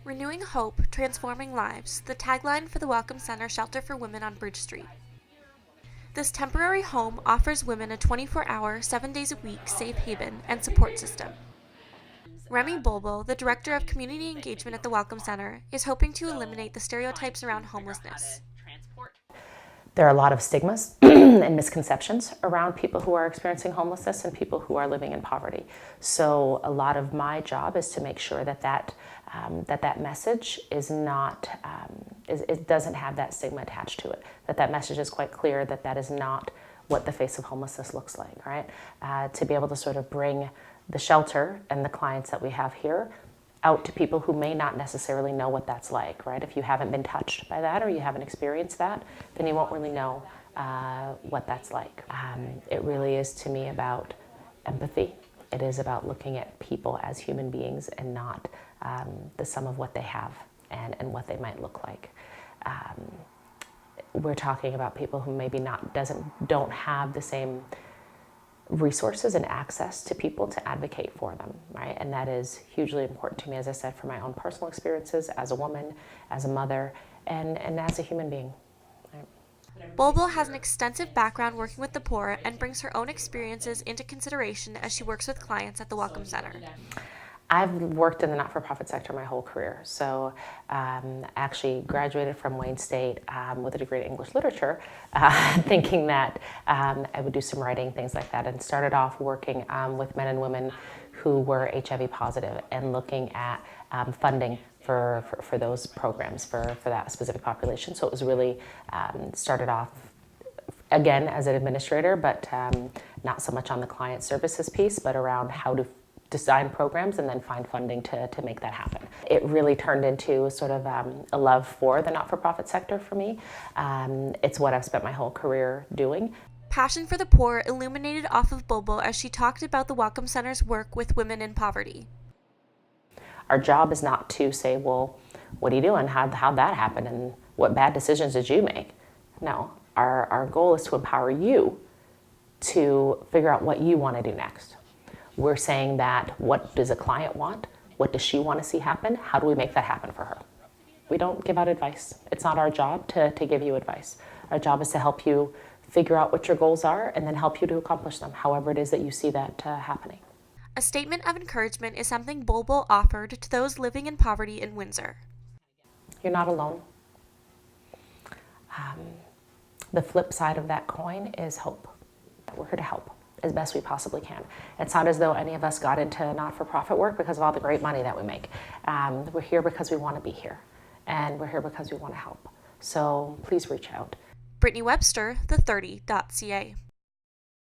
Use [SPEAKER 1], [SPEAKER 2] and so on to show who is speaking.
[SPEAKER 1] Renewing hope, transforming lives, the tagline for the Welcome Center Shelter for Women on Bridge Street. This temporary home offers women a 24-hour, 7 days a week safe haven and support system. Remy Bulbul, the Director of Community Engagement at the Welcome Center, is hoping to eliminate the stereotypes around homelessness.
[SPEAKER 2] There are a lot of stigmas and misconceptions around people who are experiencing homelessness and people who are living in poverty. So a lot of my job is to make sure that that message is not, it doesn't have that stigma attached to it, that message is quite clear, that is not what the face of homelessness looks like, right? To be able to sort of bring the shelter and the clients that we have here out to people who may not necessarily know what that's like, right? If you haven't been touched by that or you haven't experienced that, then you won't really know what that's like. It really is, to me, about empathy. It is about looking at people as human beings and not the sum of what they have and what they might look like. We're talking about people who maybe don't have the same resources and access to people to advocate for them, right? And that is hugely important to me, as I said, for my own personal experiences as a woman, as a mother, and as a human being. Right?
[SPEAKER 1] Bulbul has an extensive background working with the poor and brings her own experiences into consideration as she works with clients at the Welcome Center.
[SPEAKER 2] I've worked in the not-for-profit sector my whole career. So actually graduated from Wayne State with a degree in English literature, thinking that I would do some writing, things like that, and started off working with men and women who were HIV positive and looking at funding for those programs for that specific population. So it was really started off again as an administrator, but not so much on the client services piece, but around how to design programs and then find funding to make that happen. It really turned into sort of a love for the not-for-profit sector for me. It's what I've spent my whole career doing.
[SPEAKER 1] Passion for the poor illuminated off of Bulbul as she talked about the Welcome Center's work with women in poverty.
[SPEAKER 2] Our job is not to say, well, what are you doing? How'd that happen? And what bad decisions did you make? No, our goal is to empower you to figure out what you want to do next. We're saying that, what does a client want? What does she want to see happen? How do we make that happen for her? We don't give out advice. It's not our job to give you advice. Our job is to help you figure out what your goals are and then help you to accomplish them, however it is that you see that happening.
[SPEAKER 1] A statement of encouragement is something Bulbul offered to those living in poverty in Windsor.
[SPEAKER 2] You're not alone. The flip side of that coin is hope. We're here to help as best we possibly can. It's not as though any of us got into not-for-profit work because of all the great money that we make. We're here because we want to be here, and we're here because we want to help. So please reach out.
[SPEAKER 1] Brittany Webster, the30.ca.